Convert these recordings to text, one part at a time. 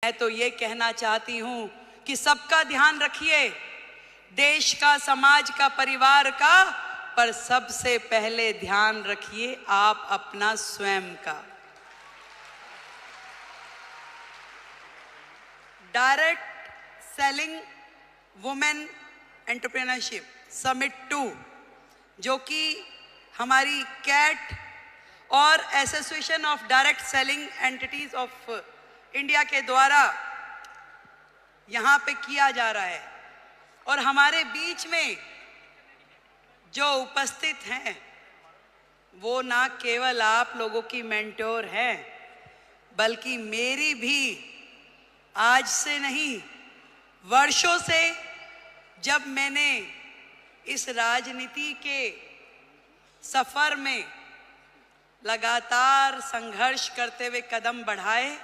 मैं तो ये कहना चाहती हूं कि सबका ध्यान रखिए, देश का, समाज का, परिवार का, पर सबसे पहले ध्यान रखिए आप अपना स्वयं का। Direct selling women entrepreneurship summit 2, जो कि हमारी कैट और association of direct selling entities of India के द्वारा यहाँ पे किया जा रहा है। और हमारे बीच में जो उपस्थित हैं वो ना केवल आप लोगों की मेंटोर हैं, बल्कि मेरी भी आज से नहीं, वर्षों से जब मैंने इस राजनीति के सफर में लगातार संघर्ष करते हुए कदम बढ़ाए,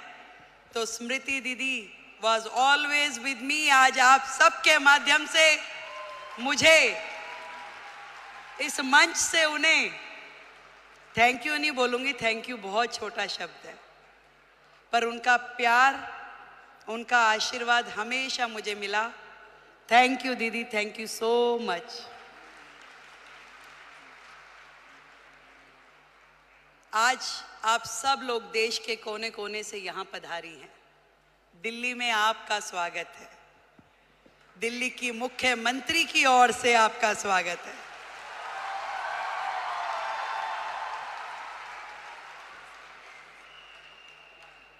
तो स्मृति दीदी वॉज ऑलवेज विद मी। आज आप सबके माध्यम से मुझे इस मंच से उन्हें थैंक यू नहीं बोलूंगी, थैंक यू बहुत छोटा शब्द है, पर उनका प्यार, उनका आशीर्वाद हमेशा मुझे मिला। थैंक यू दीदी, थैंक यू सो मच। आज आप सब लोग देश के कोने कोने से यहाँ पधारी हैं। दिल्ली में आपका स्वागत है, दिल्ली की मुख्यमंत्री की ओर से आपका स्वागत है।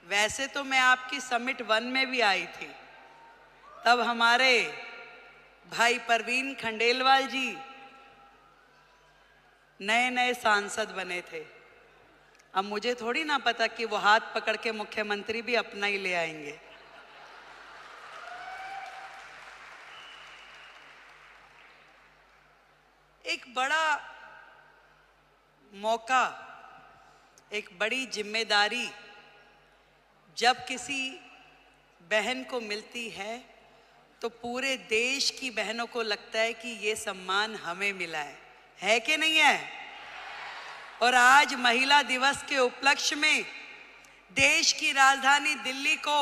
वैसे तो मैं आपकी समिट 1 में भी आई थी, तब हमारे भाई परवीन खंडेलवाल जी नए नए सांसद बने थे। अब मुझे थोड़ी ना पता कि वो हाथ पकड़ के मुख्यमंत्री भी अपना ही ले आएंगे। एक बड़ा मौका, एक बड़ी जिम्मेदारी जब किसी बहन को मिलती है, तो पूरे देश की बहनों को लगता है कि ये सम्मान हमें मिला है कि नहीं है? और आज महिला दिवस के उपलक्ष्य में देश की राजधानी दिल्ली को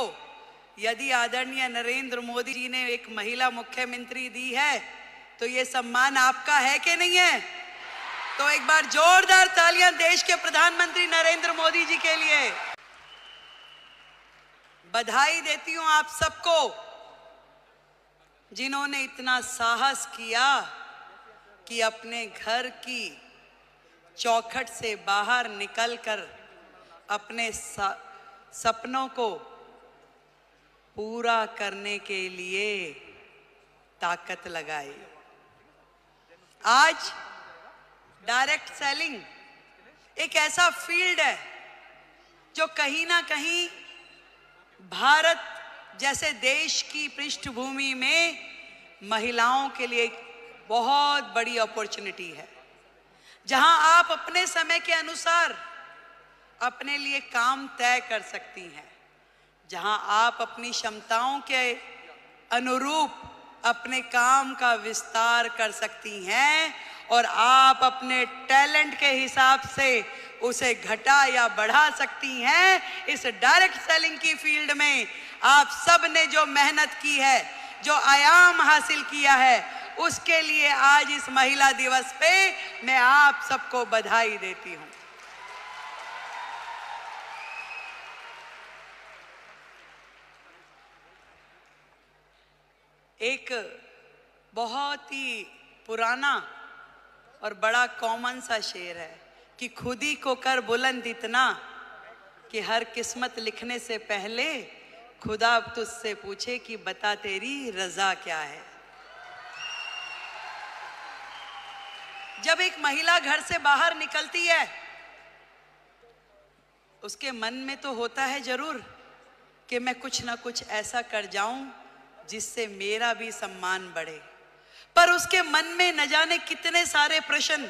यदि आदरणीय नरेंद्र मोदी जी ने एक महिला मुख्यमंत्री दी है, तो ये सम्मान आपका है कि नहीं है? तो एक बार जोरदार तालियां देश के प्रधानमंत्री नरेंद्र मोदी जी के लिए। बधाई देती हूं आप सबको, जिन्होंने इतना साहस किया कि अपने घर की चौखट से बाहर निकलकर अपने सपनों को पूरा करने के लिए ताकत लगाई। आज डायरेक्ट सेलिंग एक ऐसा फील्ड है जो कहीं ना कहीं भारत जैसे देश की पृष्ठभूमि में महिलाओं के लिए एक बहुत बड़ी अपॉर्चुनिटी है, जहां आप अपने समय के अनुसार अपने लिए काम तय कर सकती हैं, जहां आप अपनी क्षमताओं के अनुरूप अपने काम का विस्तार कर सकती हैं और आप अपने टैलेंट के हिसाब से उसे घटा या बढ़ा सकती हैं। इस डायरेक्ट सेलिंग की फील्ड में आप सब ने जो मेहनत की है, जो आयाम हासिल किया है, उसके लिए आज इस महिला दिवस पे मैं आप सबको बधाई देती हूं। एक बहुत ही पुराना और बड़ा कॉमन सा शेर है कि खुद ही को कर बुलंद इतना कि हर किस्मत लिखने से पहले खुदा तुझसे पूछे कि बता तेरी रजा क्या है। जब एक महिला घर से बाहर निकलती है, उसके मन में तो होता है जरूर कि मैं कुछ ना कुछ ऐसा कर जाऊं जिससे मेरा भी सम्मान बढ़े, पर उसके मन में न जाने कितने सारे प्रश्न,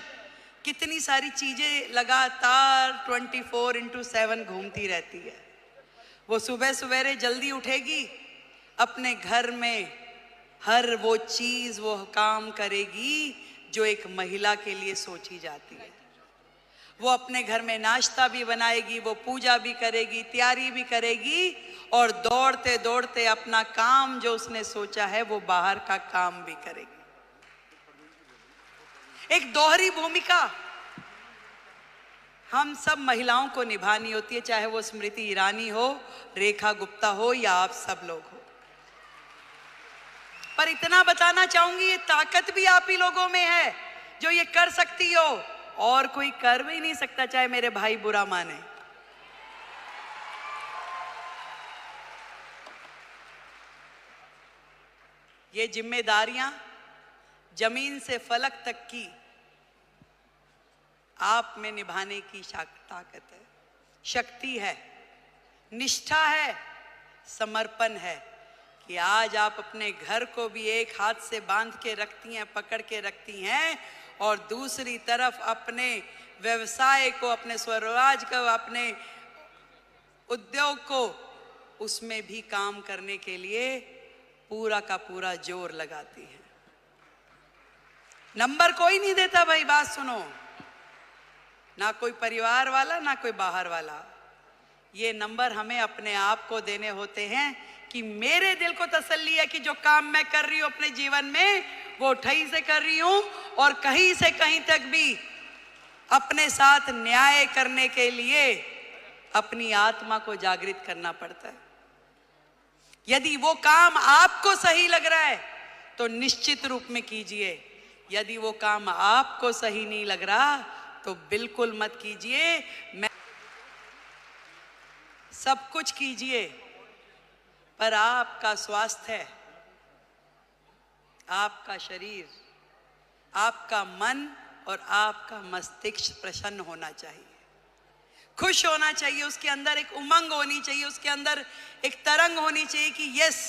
कितनी सारी चीजें लगातार 24/7 घूमती रहती है। वो सुबह सवेरे जल्दी उठेगी, अपने घर में हर वो चीज, वो काम करेगी जो एक महिला के लिए सोची जाती है। वो अपने घर में नाश्ता भी बनाएगी, वो पूजा भी करेगी, तैयारी भी करेगी और दौड़ते दौड़ते अपना काम जो उसने सोचा है वो बाहर का काम भी करेगी। एक दोहरी भूमिका हम सब महिलाओं को निभानी होती है, चाहे वो स्मृति ईरानी हो, रेखा गुप्ता हो या आप सब लोग हो। पर इतना बताना चाहूंगी, ये ताकत भी आप ही लोगों में है जो ये कर सकती हो, और कोई कर भी नहीं सकता, चाहे मेरे भाई बुरा माने। ये जिम्मेदारियां जमीन से फलक तक की आप में निभाने की ताकत है, शक्ति है, निष्ठा है, समर्पण है कि आज आप अपने घर को भी एक हाथ से बांध के रखती हैं, पकड़ के रखती हैं, और दूसरी तरफ अपने व्यवसाय को, अपने स्वरोजगार को, अपने उद्योग को, उसमें भी काम करने के लिए पूरा का पूरा जोर लगाती हैं। नंबर कोई नहीं देता भाई, बात सुनो, ना कोई परिवार वाला ना कोई बाहर वाला। ये नंबर हमें अपने आप को देने होते हैं कि मेरे दिल को तसल्ली है कि जो काम मैं कर रही हूं अपने जीवन में वो ठई से कर रही हूं, और कहीं से कहीं तक भी अपने साथ न्याय करने के लिए अपनी आत्मा को जागृत करना पड़ता है। यदि वो काम आपको सही लग रहा है तो निश्चित रूप में कीजिए, यदि वो काम आपको सही नहीं लग रहा तो बिल्कुल मत कीजिए। मैं सब कुछ कीजिए, पर आपका स्वास्थ्य, आपका शरीर, आपका मन और आपका मस्तिष्क प्रसन्न होना चाहिए, खुश होना चाहिए, उसके अंदर एक उमंग होनी चाहिए, उसके अंदर एक तरंग होनी चाहिए कि यस,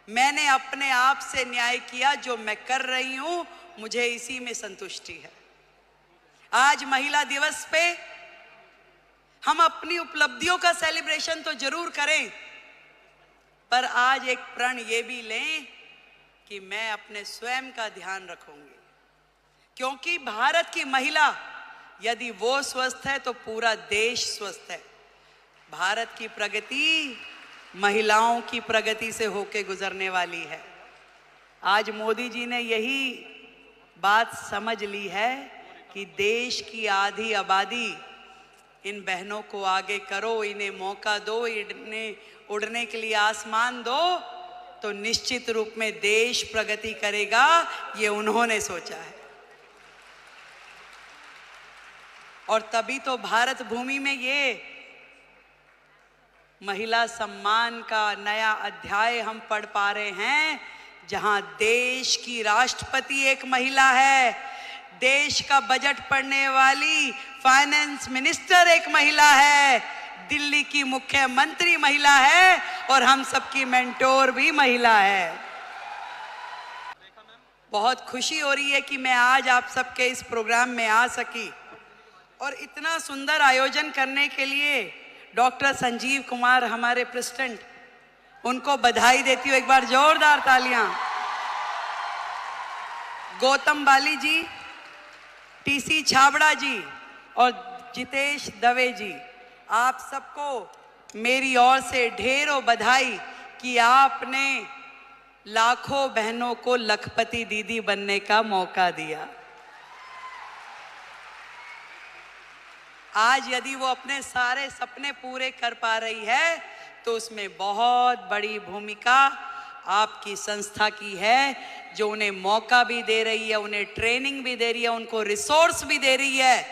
मैंने अपने आप से न्याय किया, जो मैं कर रही हूं मुझे इसी में संतुष्टि है। आज महिला दिवस पे हम अपनी उपलब्धियों का सेलिब्रेशन तो जरूर करें, पर आज एक प्रण ये भी लें कि मैं अपने स्वयं का ध्यान रखूंगी, क्योंकि भारत की महिला यदि वो स्वस्थ है तो पूरा देश स्वस्थ है। भारत की प्रगति महिलाओं की प्रगति से होके गुजरने वाली है। आज मोदी जी ने यही बात समझ ली है कि देश की आधी आबादी, इन बहनों को आगे करो, इन्हें मौका दो, इन्हें उड़ने के लिए आसमान दो, तो निश्चित रूप में देश प्रगति करेगा। ये उन्होंने सोचा है, और तभी तो भारत भूमि में ये महिला सम्मान का नया अध्याय हम पढ़ पा रहे हैं, जहां देश की राष्ट्रपति एक महिला है, देश का बजट पढ़ने वाली फाइनेंस मिनिस्टर एक महिला है, दिल्ली की मुख्यमंत्री महिला है, और हम सबकी मेंटोर भी महिला है। बहुत खुशी हो रही है कि मैं आज आप सबके इस प्रोग्राम में आ सकी, और इतना सुंदर आयोजन करने के लिए डॉक्टर संजीव कुमार हमारे प्रेसिडेंट, उनको बधाई देती हूँ, एक बार जोरदार तालियां। गौतम बाली जी, टीसी छाबड़ा जी और जितेश दवे जी, आप सबको मेरी ओर से ढेरों बधाई कि आपने लाखों बहनों को लखपति दीदी बनने का मौका दिया। आज यदि वो अपने सारे सपने पूरे कर पा रही है तो उसमें बहुत बड़ी भूमिका आपकी संस्था की है, जो उन्हें मौका भी दे रही है, उन्हें ट्रेनिंग भी दे रही है, उनको रिसोर्स भी दे रही है,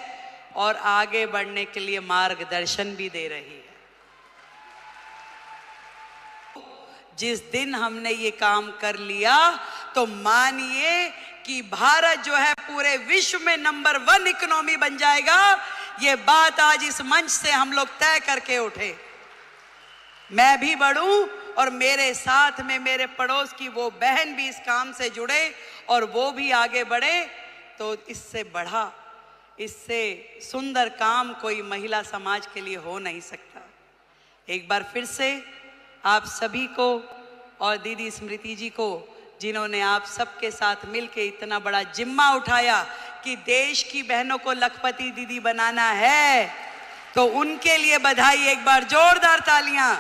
और आगे बढ़ने के लिए मार्गदर्शन भी दे रही है। जिस दिन हमने ये काम कर लिया तो मानिए कि भारत जो है पूरे विश्व में नंबर 1 इकोनॉमी बन जाएगा। ये बात आज इस मंच से हम लोग तय करके उठे। मैं भी बढ़ूं और मेरे साथ में मेरे पड़ोस की वो बहन भी इस काम से जुड़े और वो भी आगे बढ़े, तो इससे बढ़ा, इससे सुंदर काम कोई महिला समाज के लिए हो नहीं सकता। एक बार फिर से आप सभी को और दीदी स्मृति जी को, जिन्होंने आप सबके साथ मिलके इतना बड़ा जिम्मा उठाया कि देश की बहनों को लखपति दीदी बनाना है, तो उनके लिए बधाई, एक बार जोरदार तालियां।